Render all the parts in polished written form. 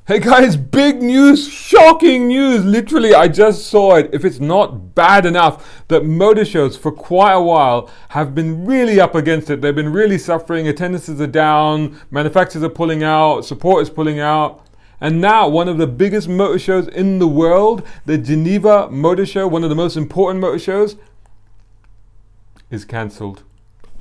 Hey guys, big news, shocking news. Literally, I just saw it. If it's not bad enough that motor shows for quite a while have been really up against it. They've been really suffering. Attendances are down. Manufacturers are pulling out. Support is pulling out. And now one of the biggest motor shows in the world, the Geneva Motor Show, one of the most important motor shows, is cancelled.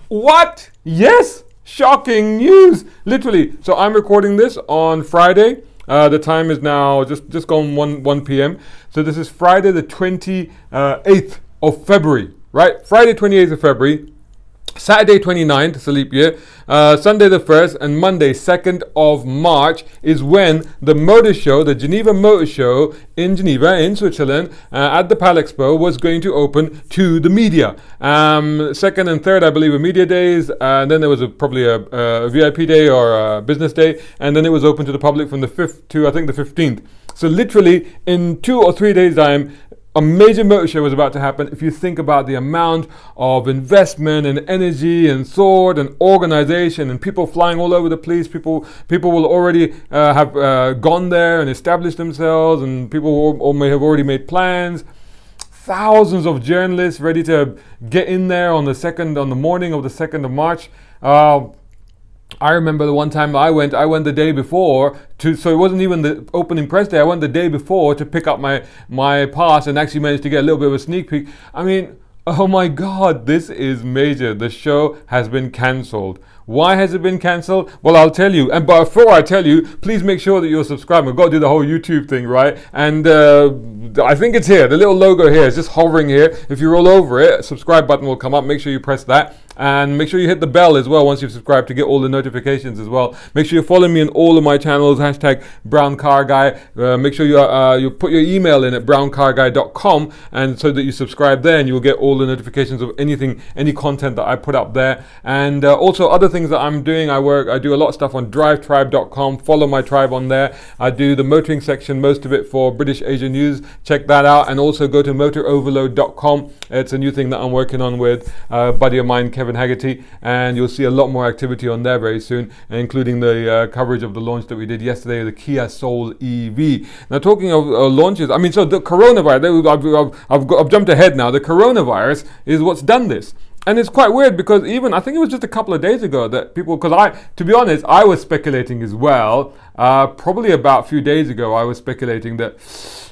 What? Yes! Shocking news! Literally. So I'm recording this on Friday. The time is now just gone 1 p.m. So this is Friday the 28th of February, right? Friday 28th of February, Saturday 29th, it's a leap year, Sunday the 1st, and Monday 2nd of March is when the motor show, the Geneva Motor Show in Geneva, in Switzerland, at the PAL Expo was going to open to the media. Second and third, I believe, were media days, and then there was probably a VIP day or a business day, and then it was open to the public from the 5th to, I think, the 15th. So literally, in 2 or 3 days' time, a major motor show was about to happen. If you think about the amount of investment and energy and thought and organization and people flying all over the place, people will already have gone there and established themselves, and people or may have already made plans. Thousands of journalists ready to get in there on the morning of the 2nd of March. I remember the one time I went the day before so it wasn't even the opening press day. I went the day before to pick up my pass and actually managed to get a little bit of a sneak peek. I mean, oh my God, this is major. The show has been cancelled. Why has it been cancelled? Well, I'll tell you. But before I tell you, please make sure that you're subscribed. I've got to do the whole YouTube thing, right? And I think it's here. The little logo here is just hovering here. If you roll over it, a subscribe button will come up. Make sure you press that. And make sure you hit the bell as well once you've subscribed to get all the notifications as well. Make sure you follow me on all of my channels, #BrownCarGuy. Make sure you put your email in at browncarguy.com, and so that you subscribe there, and you'll get all the notifications of any content that I put up there. And also other things that I'm doing. I do a lot of stuff on drivetribe.com. Follow my tribe on there. I do the motoring section, most of it for British Asia News. Check that out. And also go to motoroverload.com. It's a new thing that I'm working on with a buddy of mine, Kevin Haggerty, and you'll see a lot more activity on there very soon, including the coverage of the launch that we did yesterday, the Kia Soul EV. Now, talking of launches, I mean, so the coronavirus, I've jumped ahead now. The coronavirus is what's done this. And it's quite weird because I think it was just a couple of days ago that people, to be honest, I was speculating as well. Probably about a few days ago, I was speculating that,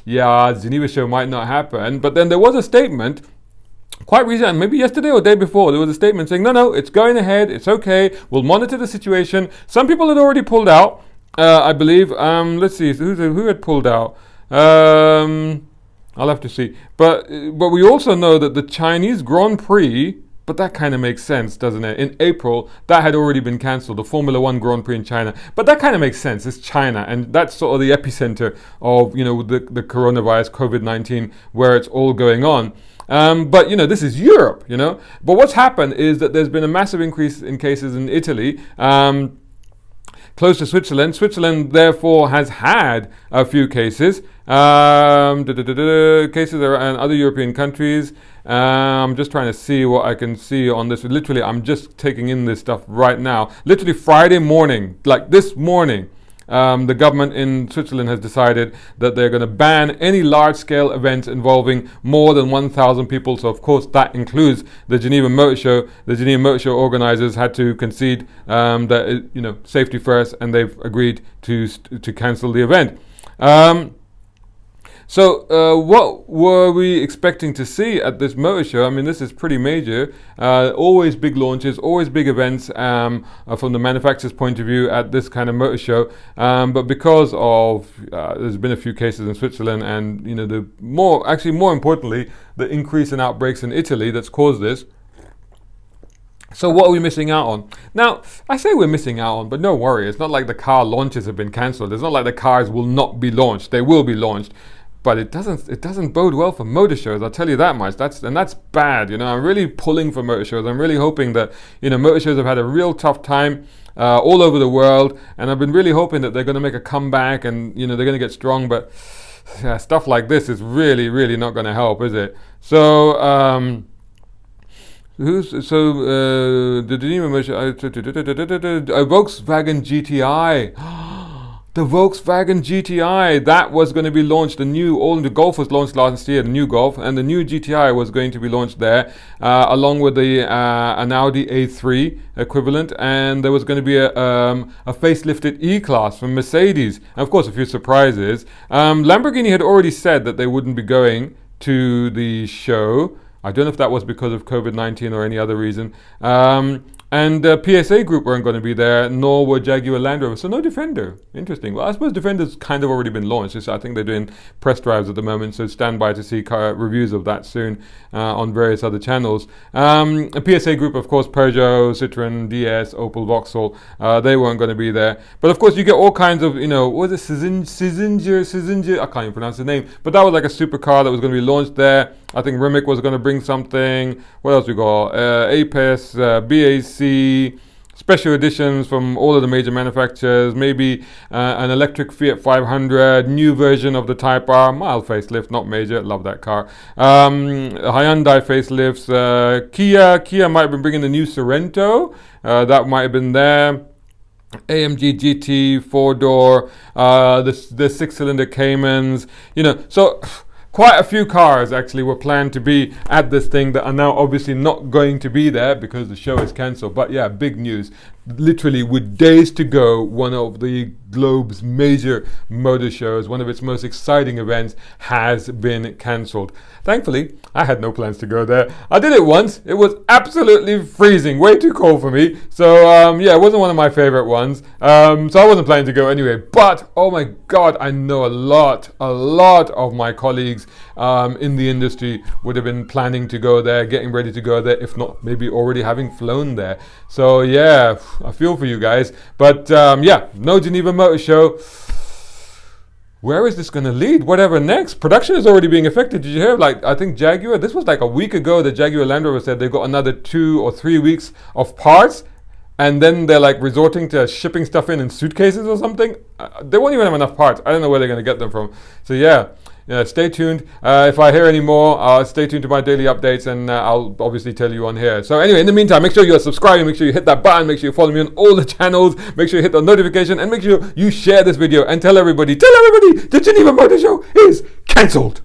yeah, Geneva show might not happen. But then there was a statement quite recent, maybe yesterday or day before, there was a statement saying, no, it's going ahead, it's okay, we'll monitor the situation. Some people had already pulled out, I believe. Let's see, who had pulled out? I'll have to see. But we also know that the Chinese Grand Prix, but that kind of makes sense, doesn't it? In April, that had already been cancelled, the Formula One Grand Prix in China. But that kind of makes sense. It's China, and that's sort of the epicenter of, the coronavirus, COVID-19, where it's all going on. But this is Europe, But what's happened is that there's been a massive increase in cases in Italy, close to Switzerland. Switzerland, therefore, has had a few cases. Cases around other European countries. I'm just trying to see what I can see on this. Literally, I'm just taking in this stuff right now. Literally Friday morning, like this morning, the government in Switzerland has decided that they're going to ban any large-scale events involving more than 1,000 people. So, of course, that includes the Geneva Motor Show. The Geneva Motor Show organizers had to concede that safety first, and they've agreed to cancel the event. So what were we expecting to see at this motor show? I mean, this is pretty major. Always big launches, always big events from the manufacturer's point of view at this kind of motor show. But because of there's been a few cases in Switzerland, and more importantly, the increase in outbreaks in Italy that's caused this. So what are we missing out on? Now, I say we're missing out on, but don't worry. It's not like the car launches have been cancelled. It's not like the cars will not be launched. They will be launched. But it doesn't bode well for motor shows, I'll tell you that much. That's bad. I'm really pulling for motor shows. I'm really hoping that motor shows have had a real tough time all over the world, and I've been really hoping that they're going to make a comeback and they're going to get strong. But stuff like this is really, really not going to help, is it? So the Geneva motor show, Volkswagen GTI. the Volkswagen GTI, that was going to be launched. The Golf was launched last year, the new Golf, and the new GTI was going to be launched there, along with an Audi A3 equivalent, and there was going to be a facelifted E-Class from Mercedes. And of course, a few surprises. Lamborghini had already said that they wouldn't be going to the show. I don't know if that was because of COVID-19 or any other reason. And PSA Group weren't going to be there, nor were Jaguar Land Rover. So no Defender. Interesting. Well, I suppose Defender's kind of already been launched. I think they're doing press drives at the moment, so stand by to see reviews of that soon on various other channels. A PSA Group, of course, Peugeot, Citroën, DS, Opel, Vauxhall, they weren't going to be there. But of course, you get all kinds of, what was it, Cizinga, I can't even pronounce the name, but that was like a supercar that was going to be launched there. I think Rimac was going to bring something. What else we got? Apis, BAC, special editions from all of the major manufacturers, maybe an electric Fiat 500, new version of the Type R, mild facelift, not major, love that car. Hyundai facelifts, Kia might have been bringing the new Sorento, that might have been there. AMG GT, 4-door, the 6-cylinder Caymans, so quite a few cars actually were planned to be at this thing that are now obviously not going to be there because the show is cancelled. But yeah, big news. Literally with days to go, one of the globe's major motor shows, one of its most exciting events, has been cancelled. Thankfully, I had no plans to go there. I did it once. It was absolutely freezing, way too cold for me. So yeah, it wasn't one of my favorite ones. So I wasn't planning to go anyway. But oh my God, I know a lot of my colleagues in the industry would have been planning to go there, getting ready to go there, if not maybe already having flown there. So yeah, I feel for you guys. But yeah, no Geneva Motor Show. Where is this going to lead? Whatever next? Production is already being affected. Did you hear? I think Jaguar, this was like a week ago that Jaguar Land Rover said they got another 2 or 3 weeks of parts. And then they're resorting to shipping stuff in suitcases or something. They won't even have enough parts. I don't know where they're going to get them from. So yeah, stay tuned. If I hear any more, stay tuned to my daily updates, and I'll obviously tell you on here. So anyway, in the meantime, make sure you're subscribing, make sure you hit that button, make sure you follow me on all the channels, make sure you hit the notification, and make sure you share this video and tell everybody the Geneva Motor Show is cancelled.